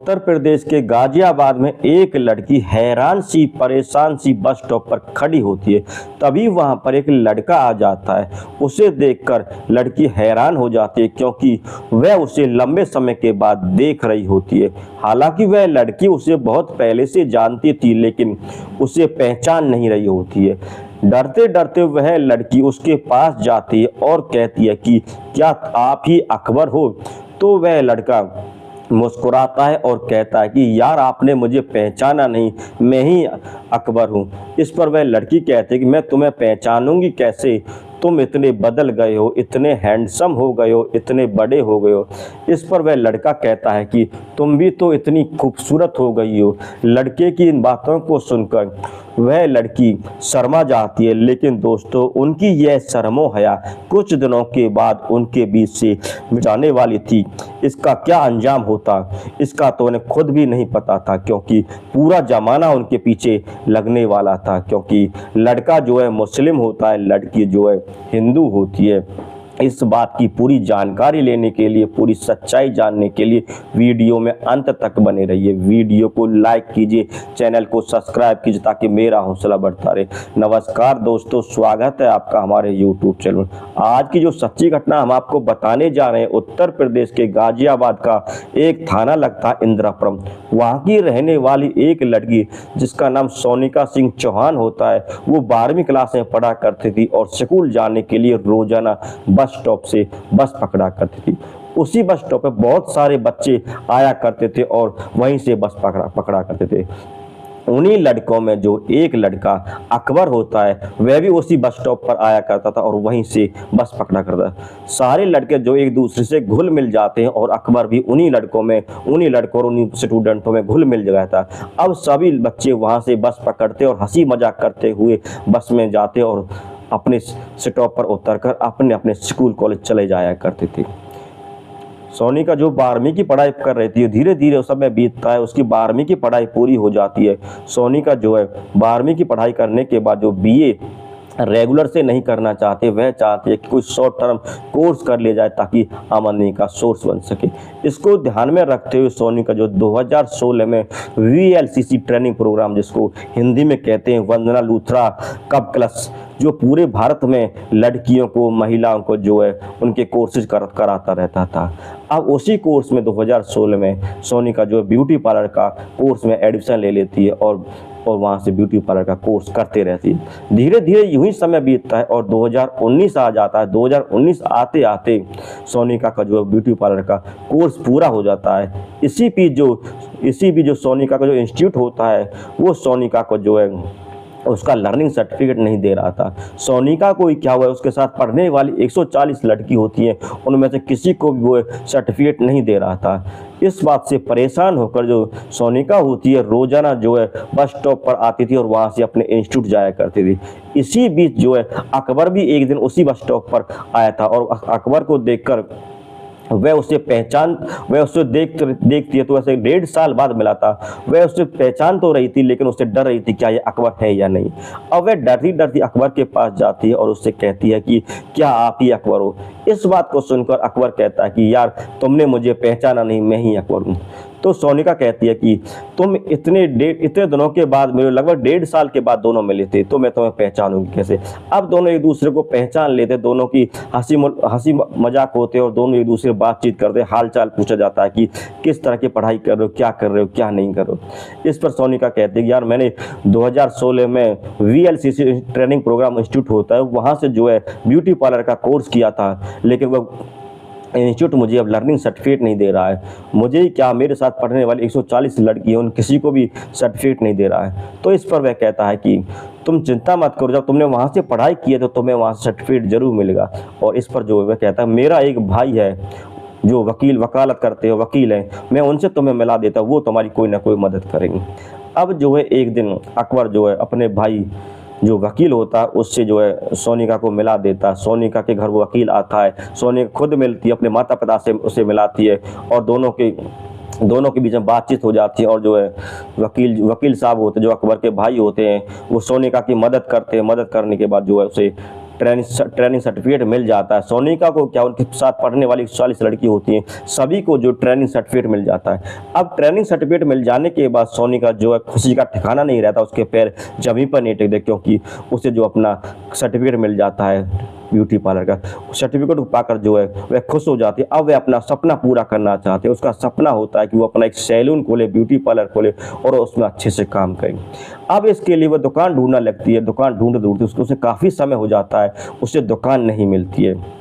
उत्तर प्रदेश के गाजियाबाद में एक लड़की हैरान सी परेशान सी बस स्टॉप पर खड़ी होती है। तभी वहां पर एक लड़का आ जाता है। उसे देखकर लड़की हैरान हो जाती है क्योंकि वह उसे लंबे समय के बाद देख रही होती है। हालांकि वह लड़की उसे बहुत पहले से जानती थी लेकिन उसे पहचान नहीं रही होती है। डरते डरते वह लड़की उसके पास जाती है और कहती है कि क्या आप ही अकबर हो। तो वह लड़का मुस्कुराता है और कहता है कि यार आपने मुझे पहचाना नहीं, मैं ही अकबर हूँ। इस पर वह लड़की कहती है कि मैं तुम्हें पहचानूंगी कैसे, तुम इतने बदल गए हो, इतने हैंडसम हो गए हो, इतने बड़े हो गए हो। इस पर वह लड़का कहता है कि तुम भी तो इतनी खूबसूरत हो गई हो। लड़के की इन बातों को सुनकर वह लड़की शर्मा जाती है, लेकिन दोस्तों उनकी यह शर्मो हया कुछ दिनों के बाद उनके बीच से मिटाने वाली थी। इसका क्या अंजाम होता इसका तो उन्हें खुद भी नहीं पता था, क्योंकि पूरा जमाना उनके पीछे लगने वाला था। क्योंकि लड़का जो है मुस्लिम होता है, लड़की जो है हिंदू होती है। इस बात की पूरी जानकारी लेने के लिए, पूरी सच्चाई जानने के लिए वीडियो में अंत तक बने रहिए। वीडियो को लाइक कीजिए, चैनल को सब्सक्राइब कीजिए ताकि मेरा हौसला बढ़ता रहे। नमस्कार दोस्तों, स्वागत है आपका हमारे यूट्यूब चैनल। आज की जो सच्ची घटना हम आपको बताने जा रहे हैं, उत्तर प्रदेश के गाजियाबाद का एक थाना लगता है इंदिरापुरम। वहाँ की रहने वाली एक लड़की जिसका नाम सोनिका सिंह चौहान होता है, वो 12वीं क्लास में पढ़ा करती थी और स्कूल जाने के लिए रोजाना बस स्टॉप से बस पकड़ा करती थी। उसी बस स्टॉप पे बहुत सारे बच्चे आया करते थे और वहीं से बस पकड़ा करते थे। उन्हीं लड़कों में जो एक लड़का अकबर होता है, वह भी उसी बस स्टॉप पर आया करता था और वहीं से बस पकड़ा करता था। सारे लड़के जो एक दूसरे से घुल मिल जाते हैं और अकबर भी उन्हीं लड़कों और उन्हीं स्टूडेंटों में घुल मिल गया था। अब सभी बच्चे वहां से बस पकड़ते और हंसी मजाक करते हुए बस में जाते और अपने स्टॉप पर उतरकर अपने अपने स्कूल कॉलेज चले जाया करते थे। सोनिका जो 12वीं की पढ़ाई कर रही थी, धीरे धीरे उस समय बीतता है, उसकी 12वीं की पढ़ाई पूरी हो जाती है। सोनिका जो है 12वीं की पढ़ाई करने के बाद जो बीए रेगुलर से नहीं करना चाहते, वह चाहते हैं कि कोई शॉर्ट टर्म कोर्स कर लिया जाए ताकि आमदनी का सोर्स बन सके। इसको ध्यान में रखते हुए सोनिका जो 2016 में VLCC ट्रेनिंग प्रोग्राम, जिसको हिंदी में कहते हैं वंदना लूथरा कप क्लास, जो पूरे भारत में लड़कियों को, महिलाओं को जो है उनके कोर्सेज कराता रहता था। अब उसी कोर्स में 2016 में सोनिका जो ब्यूटी पार्लर का कोर्स में एडमिशन ले लेती है और वहाँ से ब्यूटी पार्लर का कोर्स करते रहती है। धीरे धीरे यूं ही समय बीतता है और 2019 आ जाता है। 2019 आते आते सोनिका का जो ब्यूटी पार्लर का कोर्स पूरा हो जाता है। इसी भी जो सोनिका का जो इंस्टीट्यूट होता है, वो सोनिका को जो है उसका लर्निंग सर्टिफिकेट नहीं दे रहा था। सोनिका को क्या हुआ है, उसके साथ पढ़ने वाली 140 लड़की होती हैं, उनमें से किसी को भी वो सर्टिफिकेट नहीं दे रहा था। इस बात से परेशान होकर जो सोनिका होती है, रोजाना जो है बस स्टॉप पर आती थी और वहाँ से अपने इंस्टीट्यूट जाया करती थी। इसी बीच जो है अकबर भी एक दिन उसी बस स्टॉप पर आया था और अकबर को देखकर वह उसे देखती है तो वैसे 1.5 साल बाद मिला था। वह उसे पहचान तो रही थी लेकिन उससे डर रही थी क्या ये अकबर है या नहीं। अब वह डरती डरती अकबर के पास जाती है और उससे कहती है कि क्या आप ही अकबर हो। इस बात को सुनकर अकबर कहता है कि यार तुमने मुझे पहचाना नहीं, मैं ही अकबर हूँ। तो सोनिका कहती है कि तुम इतने दिनों के बाद, मेरे लगभग 1.5 साल के बाद दोनों मिले थे, तो मैं तुम्हें पहचानूंगी कैसे। अब दोनों एक दूसरे को पहचान लेते, दोनों की हंसी मजाक होते और दोनों एक दूसरे बातचीत करते, हाल चाल पूछा जाता है कि किस तरह की पढ़ाई कर रहे हो, क्या कर रहे हो, क्या नहीं कर रहे हो। इस पर सोनिका कहती है कि यार मैंने 2016 में VLCC ट्रेनिंग प्रोग्राम इंस्टीट्यूट होता है, वहाँ से जो है ब्यूटी पार्लर का कोर्स किया था, लेकिन वह इंस्टीट्यूट मुझे अब लर्निंग सर्टिफिकेट नहीं दे रहा है। मुझे ही क्या, मेरे साथ पढ़ने वाली 140 लड़की हैं, उन किसी को भी सर्टिफिकेट नहीं दे रहा है। तो इस पर वह कहता है कि तुम चिंता मत करो, जब तुमने वहाँ से पढ़ाई की है तो तुम्हें वहाँ से सर्टिफिकेट जरूर मिलेगा। और इस पर जो वह कहता है मेरा एक भाई है जो वकालत करते हैं, वकील हैं, मैं उनसे तुम्हें मिला देता हूँ, वो तुम्हारी कोई ना कोई मदद करेंगे। अब जो है एक दिन अकबर जो है अपने भाई जो वकील होता है उससे जो है सोनिका को मिला देता। सोनिका के घर वो वकील आता है, सोनिका खुद मिलती है, अपने माता पिता से उसे मिलाती है और दोनों के बीच में बातचीत हो जाती है। और जो है वकील साहब होते हैं, जो अकबर के भाई होते हैं, वो सोनिका की मदद करते हैं। मदद करने के बाद जो है उसे ट्रेनिंग सर्टिफिकेट मिल जाता है। सोनिका को क्या, उनके साथ पढ़ने वाली 40 लड़की होती हैं, सभी को जो ट्रेनिंग सर्टिफिकेट मिल जाता है। अब ट्रेनिंग सर्टिफिकेट मिल जाने के बाद सोनिका जो है खुशी का ठिकाना नहीं रहता, उसके पैर जमीन पर नहीं टिकते, क्योंकि उसे जो अपना सर्टिफिकेट मिल जाता है ब्यूटी पार्लर का, सर्टिफिकेट पाकर जो है वह खुश हो जाती है। अब वह अपना सपना पूरा करना चाहते हैं। उसका सपना होता है कि वो अपना एक सैलून खोले, ब्यूटी पार्लर खोले और उसमें अच्छे से काम करें। अब इसके लिए वह दुकान ढूंढने लगती है। दुकान ढूंढते उसको उसे काफ़ी समय हो जाता है, उसे दुकान नहीं मिलती है।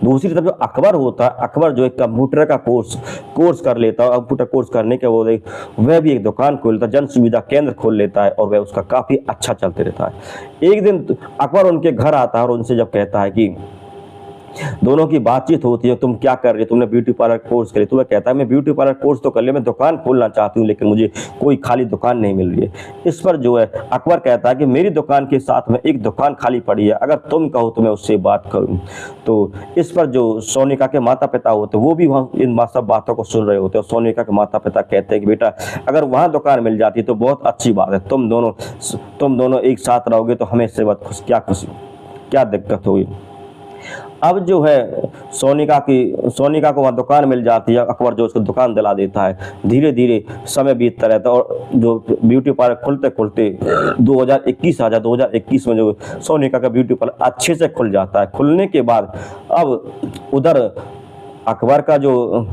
दूसरी तरफ जो अकबर होता है, अकबर जो है कंप्यूटर का कोर्स कर लेता है। कंप्यूटर कोर्स करने के बाद वह भी एक दुकान खोलता है, जन सुविधा केंद्र खोल लेता है और वह उसका काफ़ी अच्छा चलते रहता है। एक दिन अकबर उनके घर आता है और उनसे जब कहता है कि दोनों की बातचीत होती है, तुम क्या कर रहे हो, तुमने ब्यूटी पार्लर कोर्स करे, तो वह कहता है मैं ब्यूटी पार्लर कोर्स तो कर लिया, मैं दुकान खोलना चाहती हूँ, लेकिन मुझे कोई खाली दुकान नहीं मिल रही है। इस पर जो है अकबर कहता है कि मेरी दुकान के साथ में एक दुकान खाली पड़ी है, अगर तुम कहो तो मैं उससे बात करूँ। तो इस पर जो सोनिका के माता पिता होते हैं वो भी वहाँ इन सब बातों को सुन रहे होते हैं। सोनिका के माता पिता कहते हैं कि बेटा अगर वहाँ दुकान मिल जाती तो बहुत अच्छी बात है, तुम दोनों एक साथ रहोगे तो हमें इससे बहुत खुशी क्या दिक्कत होगी। अब जो है सोनिका को वहाँ दुकान मिल जाती है। अकबर जो उसको दुकान दिला देता है। धीरे धीरे समय बीतता रहता है और जो ब्यूटी पार्लर खुलते खुलते 2021 में जो सोनिका का ब्यूटी पार्लर अच्छे से खुल जाता है। खुलने के बाद अब उधर अकबर का जो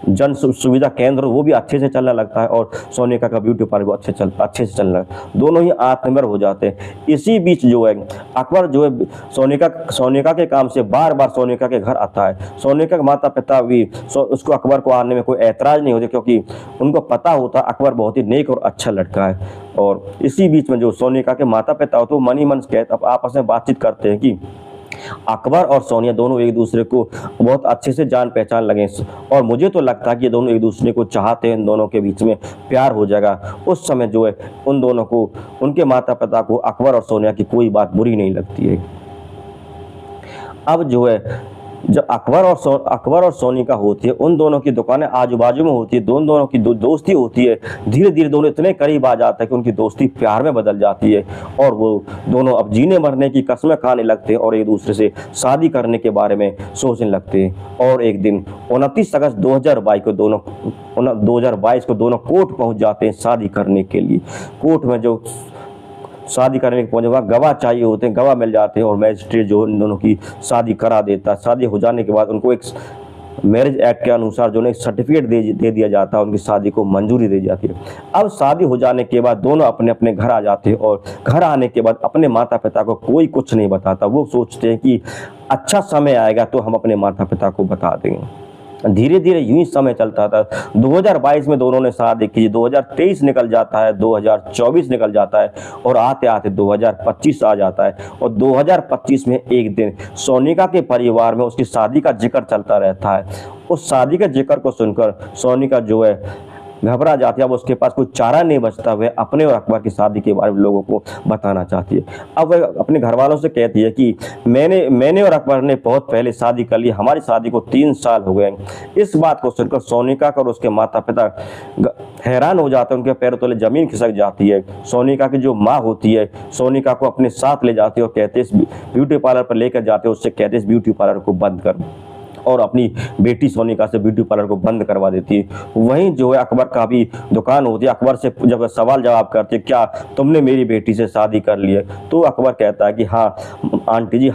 जन सुविधा केंद्र वो भी अच्छे से चलने लगता है और सोनिका का ब्यूटी पार्लर भी अच्छे से चलने लगता है। दोनों ही आत्मनिर्भर हो जाते हैं। इसी बीच जो है अकबर जो है सोनिका के काम से बार बार सोनिका के घर आता है। सोनिका के माता पिता भी उसको अकबर को आने में कोई ऐतराज़ नहीं होते, क्योंकि उनको पता होता अकबर बहुत ही नेक और अच्छा लड़का है। और इसी बीच में जो सोनिका के माता पिता होते वो मन ही मन आपस में बातचीत करते हैं कि अकबर और सोनिया दोनों एक दूसरे को बहुत अच्छे से जान पहचान लगे और मुझे तो लगता है कि ये दोनों एक दूसरे को चाहते हैं, इन दोनों के बीच में प्यार हो जाएगा। उस समय जो है उन दोनों को, उनके माता पिता को अकबर और सोनिया की कोई बात बुरी नहीं लगती है। अब जो है जब अकबर और सोनिका होती है, उन दोनों की दुकानें आजू बाजू में होती है, दोनों की दोस्ती होती है। धीरे धीरे दोनों इतने करीब आ जाते हैं कि उनकी दोस्ती प्यार में बदल जाती है और वो दोनों अब जीने मरने की कसमें खाने लगते हैं और एक दूसरे से शादी करने के बारे में सोचने लगते हैं। और एक दिन 29 अगस्त 2022 को दोनों कोर्ट पहुंच जाते हैं शादी करने के लिए। कोर्ट में जो शादी करने के पहुंचे वहाँ गवाह चाहिए होते हैं, गवाह मिल जाते हैं और मैजिस्ट्रेट जो इन दोनों की शादी करा देता है। शादी हो जाने के बाद उनको एक मैरिज एक्ट के अनुसार जो है सर्टिफिकेट दे दिया जाता है, उनकी शादी को मंजूरी दी जाती है। अब शादी हो जाने के बाद दोनों अपने अपने घर आ जाते हैं और घर आने के बाद अपने माता पिता को कोई कुछ नहीं बताता। वो सोचते हैं कि अच्छा समय आएगा तो हम अपने माता पिता को बता देंगे। धीरे धीरे यूं ही समय चलता था। 2022 में दोनों ने शादी की, 2023 निकल जाता है, 2024 निकल जाता है और आते आते 2025 आ जाता है। और 2025 में एक दिन सोनिका के परिवार में उसकी शादी का जिक्र चलता रहता है। उस शादी के जिक्र को सुनकर सोनिका जो है घबरा जाती है। अब उसके पास कोई चारा नहीं बचता, वह अपने और अकबर की शादी के बारे में लोगों को बताना चाहती है। अब वह अपने घर वालों से कहती है कि मैंने और अकबर ने बहुत पहले शादी कर ली, हमारी शादी को 3 साल हो गए। इस बात को सुनकर सोनिका और उसके माता पिता हैरान हो जाते हैं, उनके पैरों तले जमीन खिसक जाती है। सोनिका की जो माँ होती है सोनिका को अपने साथ ले जाती है और कहते हैं ब्यूटी पार्लर पर लेकर जाते हैं, उससे कहते हैं ब्यूटी पार्लर को बंद कर, और अपनी बेटी सोनिका से ब्यूटी पार्लर को बंद करवा देती है। वहीं जो है अकबर का भी दुकान होती है। अकबर से जब सवाल जवाब करते हैं क्या तुमने मेरी बेटी से शादी कर ली है, तो अकबर कहता है कि हाँ आंटी जी,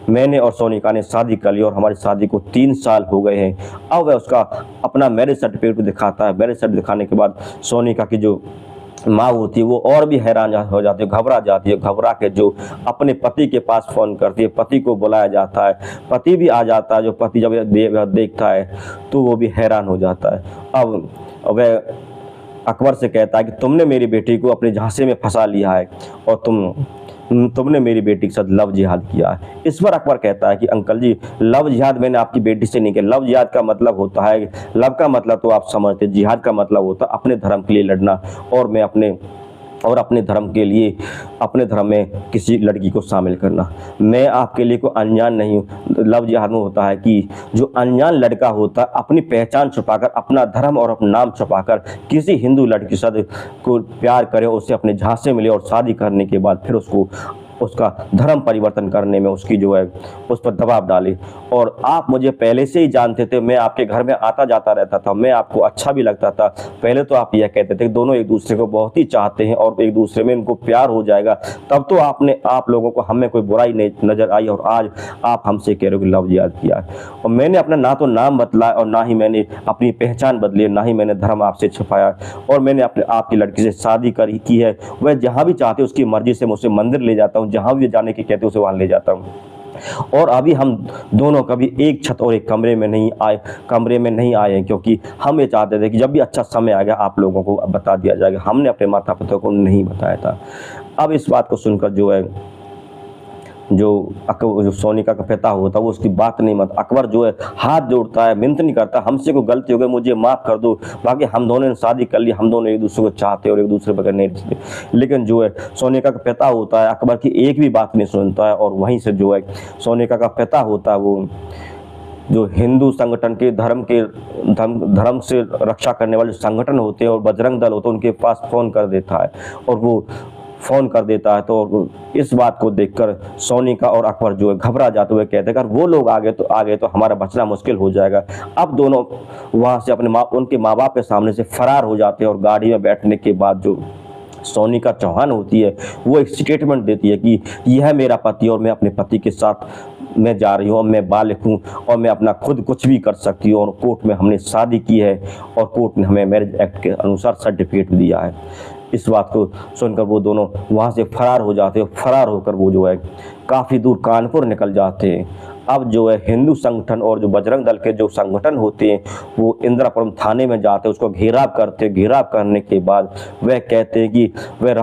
मैंने और सोनिका ने शादी कर ली और हमारी शादी को 3 साल हो गए हैं। अब वह उसका अपना मैरिज सर्टिफिकेट दिखाता है। मैरिज सर्टिफिकेट दिखाने के बाद सोनिका की जो माँ होती है वो और भी हैरान हो जाती है, घबरा जाती है। घबरा के जो अपने पति के पास फ़ोन करती है, पति को बुलाया जाता है, पति भी आ जाता है। जो पति जब देखता है तो वो भी हैरान हो जाता है। अब वह अकबर से कहता है कि तुमने मेरी बेटी को अपने झांसे में फंसा लिया है और तुमने मेरी बेटी के साथ लव जिहाद किया है। इस पर अकबर कहता है कि अंकल जी, लव जिहाद मैंने आपकी बेटी से नहीं किया। लव जिहाद का मतलब होता है, लव का मतलब तो आप समझते, जिहाद का मतलब होता है अपने धर्म के लिए लड़ना और अपने धर्म के लिए अपने धर्म में किसी लड़की को शामिल करना। मैं आपके लिए कोई अनजान नहीं हूँ। लव जिहाद में होता है कि जो अनजान लड़का होता है अपनी पहचान छुपाकर, अपना धर्म और अपना नाम छुपाकर किसी हिंदू लड़की से को प्यार करे, उससे अपने झांसे मिले और शादी करने के बाद फिर उसको उसका धर्म परिवर्तन करने में उसकी जो है उस पर दबाव डाले। और आप मुझे पहले से ही जानते थे, मैं आपके घर में आता जाता रहता था, मैं आपको अच्छा भी लगता था। पहले तो आप यह कहते थे दोनों एक दूसरे को बहुत ही चाहते हैं और एक दूसरे में इनको प्यार हो जाएगा, तब तो आप लोगों को हमें कोई बुराई नहीं नजर आई, और आज आप हमसे कह रहे हो कि लव जिहाद किया है। और मैंने अपना ना तो नाम बदला और ना ही मैंने अपनी पहचान बदली, ना ही मैंने धर्म आपसे छुपाया, और मैंने आपकी लड़की से शादी की है। वह जहाँ भी चाहते उसकी मर्जी से मुझसे मंदिर ले जाता हूँ, जहाँ भी जाने की कहते उसे वहाँ ले जाता हूँ। और अभी हम दोनों कभी एक छत और एक कमरे में नहीं आए हैं, क्योंकि हम ये चाहते थे कि जब भी अच्छा समय आ गया आप लोगों को बता दिया जाएगा। हमने अपने माता पिता को नहीं बताया था। अब इस बात को सुनकर जो है जो सोनिका का पिता होता है वो उसकी बात नहीं मानता। अकबर जो है हाथ जोड़ता है, मिन्नत नहीं करता, हमसे कोई गलती हो गई मुझे माफ़ कर दो, बाकी हम दोनों ने शादी कर ली, हम दोनों एक दूसरे को चाहते और एक दूसरे बगैर नहीं रहते। लेकिन जो है सोनिका का पिता होता है अकबर की एक भी बात नहीं सुनता है, और वहीं से जो है सोनिका का पिता होता है वो जो हिंदू संगठन के धर्म से रक्षा करने वाले संगठन होते हैं और बजरंग दल होते हैं, उनके पास फ़ोन कर देता है, और वो फ़ोन कर देता है। तो इस बात को देखकर सोनिका और अकबर जो है घबरा जाते हुए कहते हैं, अगर वो लोग आगे तो हमारा बचना मुश्किल हो जाएगा। अब दोनों वहाँ से उनके माँ बाप के सामने से फरार हो जाते हैं, और गाड़ी में बैठने के बाद जो सोनिका चौहान होती है वो एक स्टेटमेंट देती है कि यह मेरा पति और मैं अपने पति के साथ मैं जा रही हूँ, मैं बालिग हूँ और मैं अपना खुद कुछ भी कर सकती हूँ, और कोर्ट में हमने शादी की है और कोर्ट ने हमें मैरिज एक्ट के अनुसार सर्टिफिकेट दिया है। इस बात को सुनकर वो दोनों वहाँ से फरार हो जाते हैं। फरार होकर वो जो है काफ़ी दूर कानपुर निकल जाते हैं। अब जो है हिंदू संगठन और जो बजरंग दल के जो संगठन होते हैं वो इंदिरापुरम थाने में जाते हैं, उसको घेराव करते हैं। घेराव करने के बाद वह कहते हैं कि वह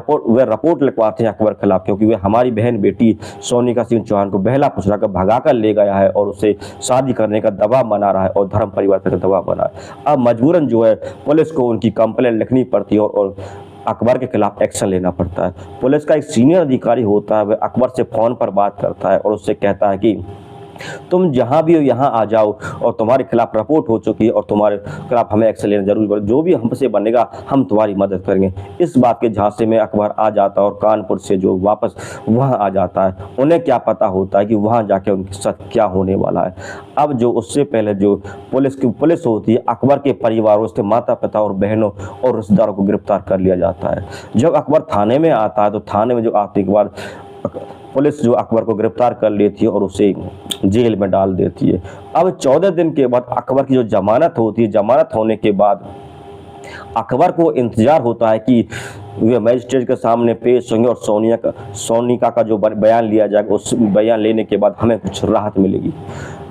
रिपोर्ट लिखवाते हैं अकबर के खिलाफ, क्योंकि वह हमारी बहन बेटी सोनिका सिंह चौहान को बहला फुसला कर भगा कर ले गया है और उसे शादी करने का दबाव बना रहा है और धर्म परिवर्तन का दबाव बना है। अब मजबूरन जो है पुलिस को उनकी कंप्लेंट लिखनी पड़ती है और अकबर के खिलाफ एक्शन लेना पड़ता है। पुलिस का एक सीनियर अधिकारी होता है, वह अकबर से फ़ोन पर बात करता है और उससे कहता है कि तुम जहाँ भी हो यहाँ आ जाओ, और तुम्हारे खिलाफ रिपोर्ट हो चुकी है और तुम्हारे खिलाफ हमें एक्शन लेना जरूरी पड़ेगा, जो भी हमसे बनेगा हम तुम्हारी मदद करेंगे। इस बात के झांसे में अकबर आ जाता है और कानपुर से जो वापस वहाँ आ जाता है। उन्हें क्या पता होता है कि वहाँ जाके उनके साथ क्या होने वाला है। अब जो उससे पहले जो पुलिस होती है अकबर के परिवार, उसके माता पिता और बहनों और रिश्तेदारों को गिरफ्तार कर लिया जाता है। जब अकबर थाने में आता है तो थाने में जो आने के बाद पुलिस जो अकबर को गिरफ्तार कर लेती है और उसे जेल में डाल देती है। अब 14 दिन के बाद अकबर की जो जमानत होती है, जमानत होने के बाद अकबर को इंतजार होता है कि वे मजिस्ट्रेट के सामने पेश होंगे और सोनिका का जो बयान लिया जाएगा, उस बयान लेने के बाद हमें कुछ राहत मिलेगी।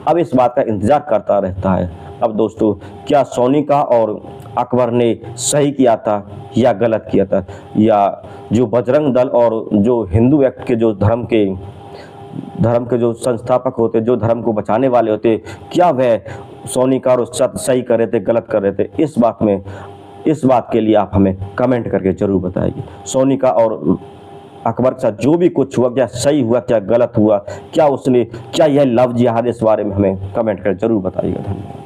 अब इस बात का इंतजार करता रहता है। अब दोस्तों, क्या सोनिका और अकबर ने सही किया था या गलत किया था, या जो बजरंग दल और जो हिंदू एक्ट के जो धर्म के जो संस्थापक होते, जो धर्म को बचाने वाले होते, क्या वह सोनिका और उसके साथ सही कर रहे थे, गलत कर रहे थे? इस बात के लिए आप हमें कमेंट करके जरूर बताइए। सोनिका और अकबर के साथ जो भी कुछ हुआ, क्या सही हुआ, क्या गलत हुआ, क्या यह लव जिहाद, इस बारे में हमें कमेंट कर जरूर बताइएगा। धन्यवाद।